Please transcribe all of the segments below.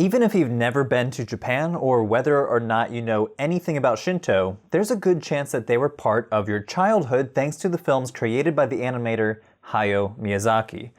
Even if you've never been to Japan, or whether or not you know anything about Shinto, there's a good chance that they were part of your childhood thanks to the films created by the animator Hayao Miyazaki.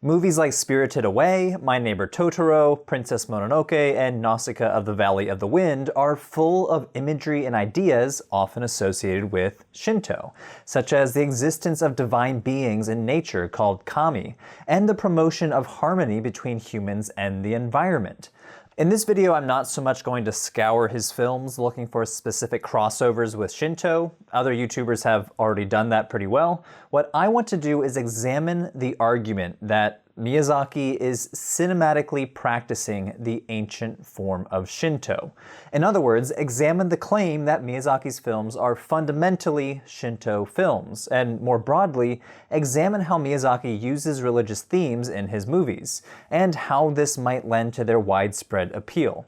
Movies like Spirited Away, My Neighbor Totoro, Princess Mononoke, and Nausicaa of the Valley of the Wind are full of imagery and ideas often associated with Shinto, such as the existence of divine beings in nature called kami, and the promotion of harmony between humans and the environment. In this video, I'm not so much going to scour his films looking for specific crossovers with Shinto. Other YouTubers have already done that pretty well. What I want to do is examine the argument that Miyazaki is cinematically practicing the ancient form of Shinto. In other words, examine the claim that Miyazaki's films are fundamentally Shinto films, and more broadly, examine how Miyazaki uses religious themes in his movies, and how this might lend to their widespread appeal.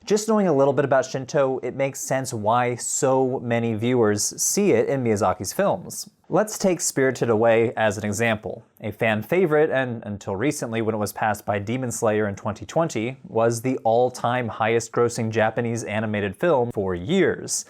Just knowing a little bit about Shinto, it makes sense why so many viewers see it in Miyazaki's films. Let's take Spirited Away as an example. A fan favorite, and until recently when it was passed by Demon Slayer in 2020, was the all-time highest-grossing Japanese animated film for years.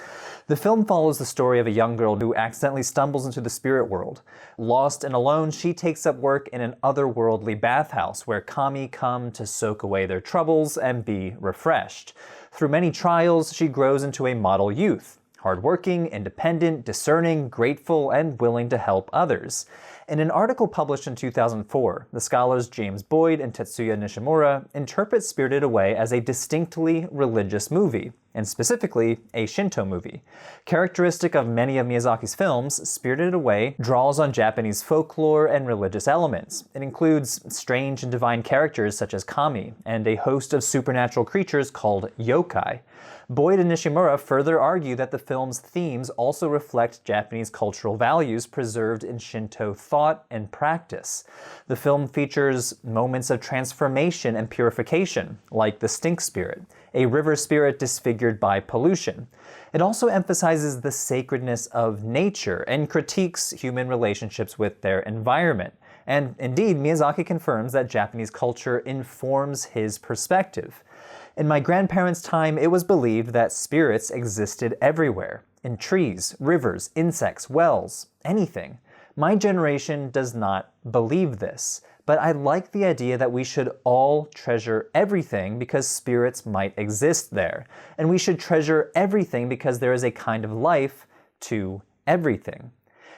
The film follows the story of a young girl who accidentally stumbles into the spirit world. Lost and alone, she takes up work in an otherworldly bathhouse where kami come to soak away their troubles and be refreshed. Through many trials, she grows into a model youth. Hardworking, independent, discerning, grateful, and willing to help others. In an article published in 2004, the scholars James Boyd and Tetsuya Nishimura interpret Spirited Away as a distinctly religious movie, and specifically a Shinto movie. Characteristic of many of Miyazaki's films, Spirited Away draws on Japanese folklore and religious elements. It includes strange and divine characters such as kami, and a host of supernatural creatures called yokai. Boyd and Nishimura further argue that the film's themes also reflect Japanese cultural values preserved in Shinto thought and practice. The film features moments of transformation and purification, like the stink spirit, a river spirit disfigured by pollution. It also emphasizes the sacredness of nature and critiques human relationships with their environment. And indeed, Miyazaki confirms that Japanese culture informs his perspective. In my grandparents' time, it was believed that spirits existed everywhere, in trees, rivers, insects, wells, anything. My generation does not believe this, but I like the idea that we should all treasure everything because spirits might exist there, and we should treasure everything because there is a kind of life to everything.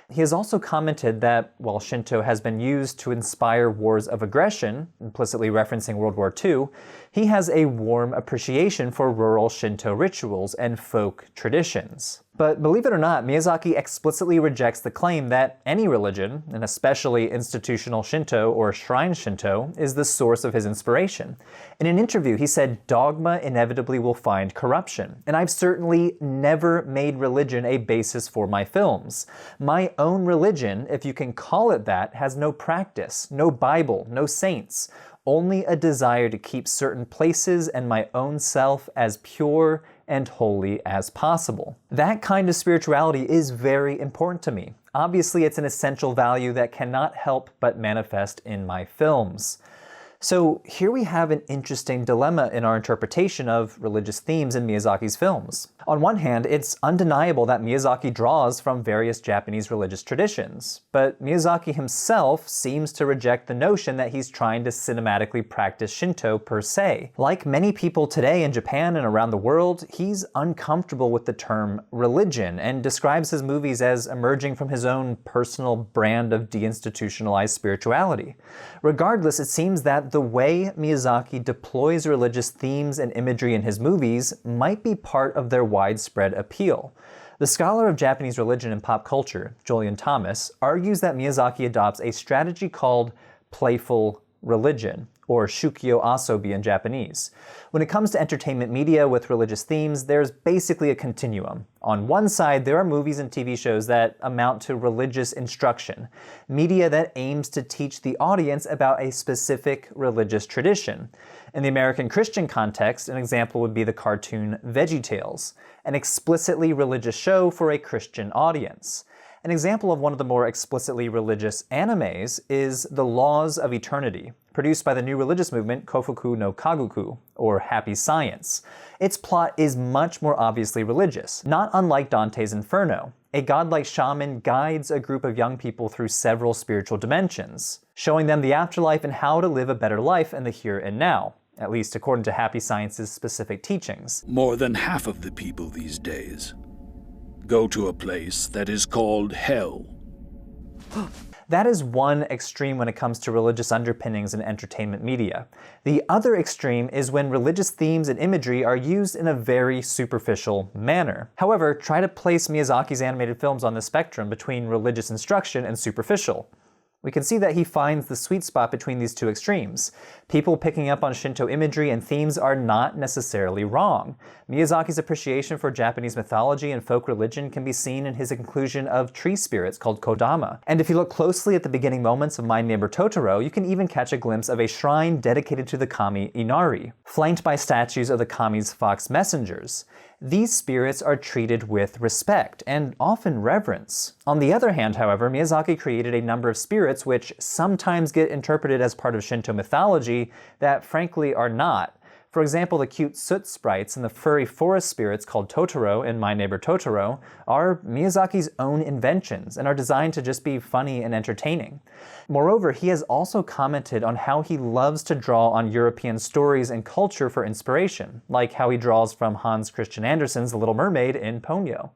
He has also commented that while Shinto has been used to inspire wars of aggression, implicitly referencing World War II, he has a warm appreciation for rural Shinto rituals and folk traditions. But believe it or not, Miyazaki explicitly rejects the claim that any religion, and especially institutional Shinto or shrine Shinto, is the source of his inspiration. In an interview, he said, "Dogma inevitably will find corruption, and I've certainly never made religion a basis for my films. My own religion, if you can call it that, has no practice, no Bible, no saints, only a desire to keep certain places and my own self as pure and holy as possible." That kind of spirituality is very important to me. Obviously, it's an essential value that cannot help but manifest in my films. So here we have an interesting dilemma in our interpretation of religious themes in Miyazaki's films. On one hand, it's undeniable that Miyazaki draws from various Japanese religious traditions, but Miyazaki himself seems to reject the notion that he's trying to cinematically practice Shinto per se. Like many people today in Japan and around the world, he's uncomfortable with the term religion and describes his movies as emerging from his own personal brand of deinstitutionalized spirituality. Regardless, it seems that the way Miyazaki deploys religious themes and imagery in his movies might be part of their widespread appeal. The scholar of Japanese religion and pop culture, Jolyon argues that Miyazaki adopts a strategy called playful religion, or shukyo asobi in Japanese. When it comes to entertainment media with religious themes, there's basically a continuum. On one side, there are movies and TV shows that amount to religious instruction, media that aims to teach the audience about a specific religious tradition. In the American Christian context, an example would be the cartoon VeggieTales, an explicitly religious show for a Christian audience. An example of one of the more explicitly religious animes is The Laws of Eternity, produced by the new religious movement Kofuku no Kaguku, or Happy Science. Its plot is much more obviously religious, not unlike Dante's Inferno. A godlike shaman guides a group of young people through several spiritual dimensions, showing them the afterlife and how to live a better life in the here and now, at least according to Happy Science's specific teachings. More than half of the people these days go to a place that is called hell. That is one extreme when it comes to religious underpinnings in entertainment media. The other extreme is when religious themes and imagery are used in a very superficial manner. However, try to place Miyazaki's animated films on the spectrum between religious instruction and superficial. We can see that he finds the sweet spot between these two extremes. People picking up on Shinto imagery and themes are not necessarily wrong. Miyazaki's appreciation for Japanese mythology and folk religion can be seen in his inclusion of tree spirits called Kodama. And if you look closely at the beginning moments of My Neighbor Totoro, you can even catch a glimpse of a shrine dedicated to the kami Inari, flanked by statues of the kami's fox messengers. These spirits are treated with respect and often reverence. On the other hand, however, Miyazaki created a number of spirits which sometimes get interpreted as part of Shinto mythology that frankly are not. For example, the cute soot sprites and the furry forest spirits called Totoro in My Neighbor Totoro are Miyazaki's own inventions and are designed to just be funny and entertaining. Moreover, he has also commented on how he loves to draw on European stories and culture for inspiration, like how he draws from Hans Christian Andersen's The Little Mermaid in Ponyo.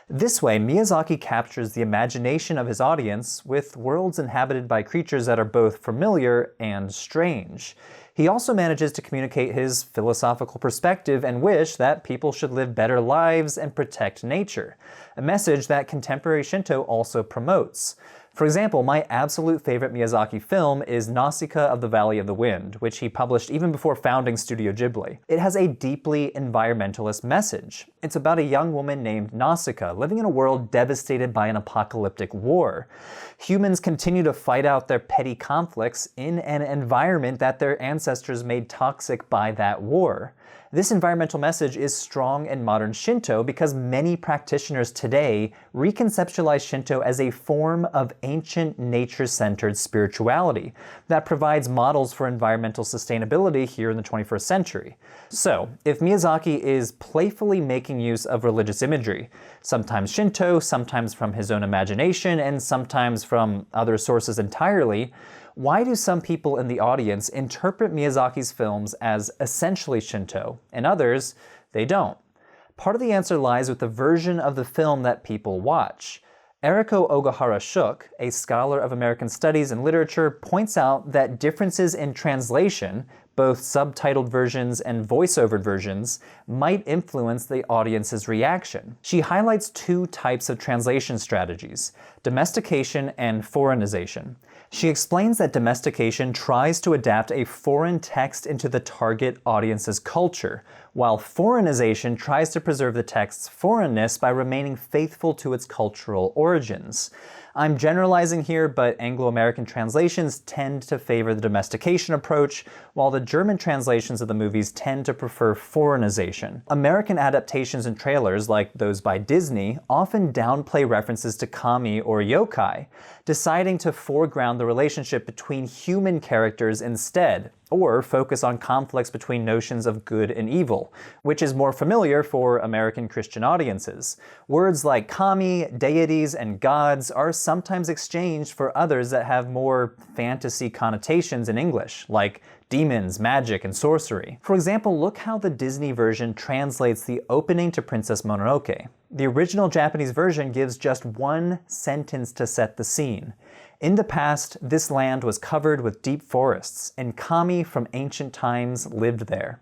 This way, Miyazaki captures the imagination of his audience with worlds inhabited by creatures that are both familiar and strange. He also manages to communicate his philosophical perspective and wish that people should live better lives and protect nature, a message that contemporary Shinto also promotes. For example, my absolute favorite Miyazaki film is Nausicaa of the Valley of the Wind, which he published even before founding Studio Ghibli. It has a deeply environmentalist message. It's about a young woman named Nausicaa living in a world devastated by an apocalyptic war. Humans continue to fight out their petty conflicts in an environment that their ancestors made toxic by that war. This environmental message is strong in modern Shinto because many practitioners today reconceptualize Shinto as a form of ancient nature-centered spirituality that provides models for environmental sustainability here in the 21st century. So, if Miyazaki is playfully making use of religious imagery, sometimes Shinto, sometimes from his own imagination, and sometimes from other sources entirely, why do some people in the audience interpret Miyazaki's films as essentially Shinto, and others, they don't? Part of the answer lies with the version of the film that people watch. Eriko Ogihara-Schuck, a scholar of American studies and literature, points out that differences in translation, both subtitled versions and voice-overed versions, might influence the audience's reaction. She highlights two types of translation strategies: domestication and foreignization. She explains that domestication tries to adapt a foreign text into the target audience's culture, while foreignization tries to preserve the text's foreignness by remaining faithful to its cultural origins. I'm generalizing here, but Anglo-American translations tend to favor the domestication approach, while the German translations of the movies tend to prefer foreignization. American adaptations and trailers, like those by Disney, often downplay references to kami or yokai, deciding to foreground the relationship between human characters instead, or focus on conflicts between notions of good and evil, which is more familiar for American Christian audiences. Words like kami, deities, and gods are sometimes exchanged for others that have more fantasy connotations in English, like demons, magic, and sorcery. For example, look how the Disney version translates the opening to Princess Mononoke. The original Japanese version gives just one sentence to set the scene. In the past, this land was covered with deep forests, and kami from ancient times lived there.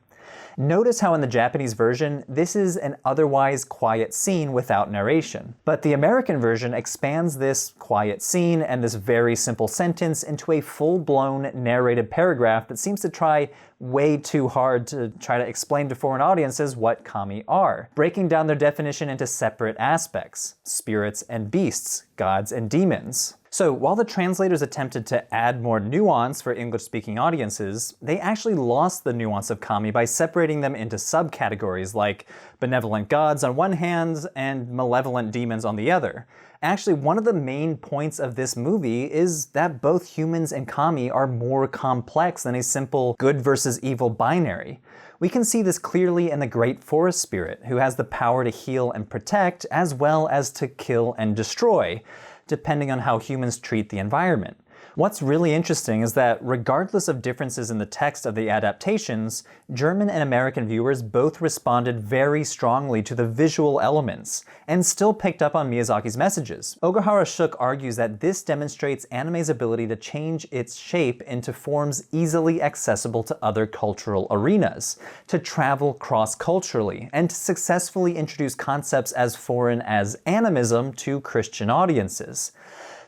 Notice how in the Japanese version, this is an otherwise quiet scene without narration. But the American version expands this quiet scene and this very simple sentence into a full-blown narrated paragraph that seems to try way too hard to try to explain to foreign audiences what kami are, breaking down their definition into separate aspects: spirits and beasts, gods and demons. So while the translators attempted to add more nuance for English-speaking audiences, they actually lost the nuance of kami by separating them into subcategories like benevolent gods on one hand and malevolent demons on the other. Actually, one of the main points of this movie is that both humans and kami are more complex than a simple good versus evil binary. We can see this clearly in the Great Forest Spirit, who has the power to heal and protect as well as to kill and destroy, depending on how humans treat the environment. What's really interesting is that regardless of differences in the text of the adaptations, German and American viewers both responded very strongly to the visual elements, and still picked up on Miyazaki's messages. Ogihara-Schuck argues that this demonstrates anime's ability to change its shape into forms easily accessible to other cultural arenas, to travel cross-culturally, and to successfully introduce concepts as foreign as animism to Christian audiences.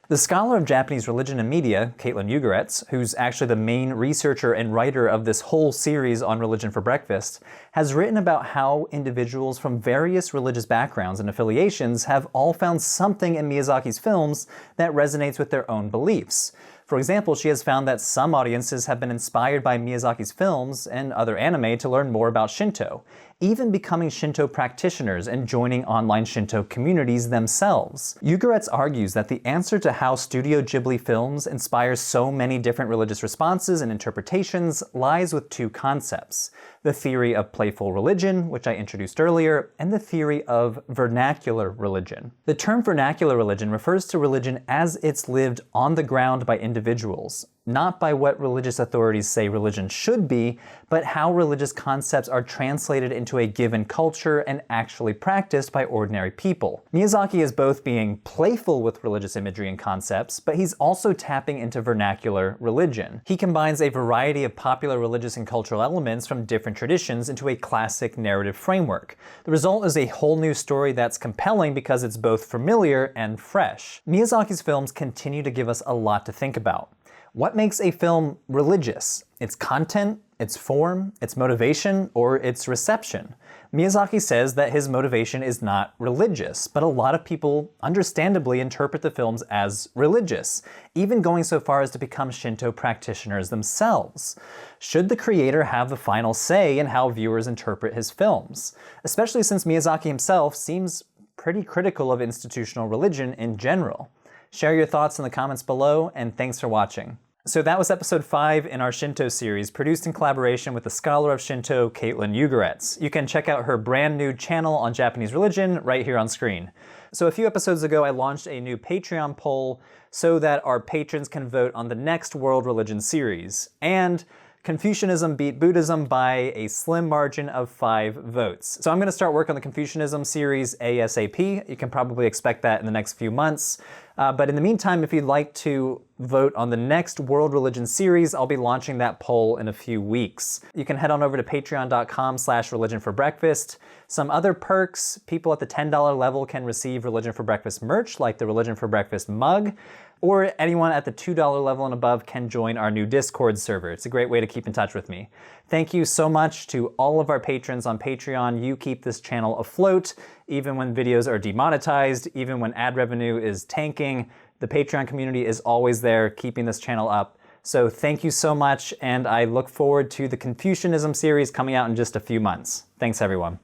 The scholar of Japanese religion and media, Caitlin Ugoretz, who's actually the main researcher and writer of this whole series on Religion for Breakfast, has written about how individuals from various religious backgrounds and affiliations have all found something in Miyazaki's films that resonates with their own beliefs. For example, she has found that some audiences have been inspired by Miyazaki's films and other anime to learn more about Shinto, even becoming Shinto practitioners and joining online Shinto communities themselves. Ugoretz argues that the answer to how Studio Ghibli films inspire so many different religious responses and interpretations lies with two concepts: the theory of playful religion, which I introduced earlier, and the theory of vernacular religion. The term vernacular religion refers to religion as it's lived on the ground by individuals, not by what religious authorities say religion should be, but how religious concepts are translated into a given culture and actually practiced by ordinary people. Miyazaki is both being playful with religious imagery and concepts, but he's also tapping into vernacular religion. He combines a variety of popular religious and cultural elements from different traditions into a classic narrative framework. The result is a whole new story that's compelling because it's both familiar and fresh. Miyazaki's films continue to give us a lot to think about. What makes a film religious? Its content, its form, its motivation, or its reception? Miyazaki says that his motivation is not religious, but a lot of people understandably interpret the films as religious, even going so far as to become Shinto practitioners themselves. Should the creator have the final say in how viewers interpret his films? Especially since Miyazaki himself seems pretty critical of institutional religion in general. Share your thoughts in the comments below, and thanks for watching. So that was episode 5 in our Shinto series, produced in collaboration with the scholar of Shinto, Caitlin Ugoretz. You can check out her brand new channel on Japanese religion right here on screen. So a few episodes ago, I launched a new Patreon poll so that our patrons can vote on the next World Religion series. And Confucianism beat Buddhism by a slim margin of 5 votes. So I'm going to start work on the Confucianism series ASAP. You can probably expect that in the next few months. But in the meantime, if you'd like to vote on the next World Religion series, I'll be launching that poll in a few weeks. You can head on over to patreon.com/religionforbreakfast. Some other perks: people at the $10 level can receive Religion for Breakfast merch, like the Religion for Breakfast mug, or anyone at the $2 level and above can join our new Discord server. It's a great way to keep in touch with me. Thank you so much to all of our patrons on Patreon. You keep this channel afloat, even when videos are demonetized, even when ad revenue is tanking. The Patreon community is always there, keeping this channel up. So thank you so much, and I look forward to the Confucianism series coming out in just a few months. Thanks, everyone.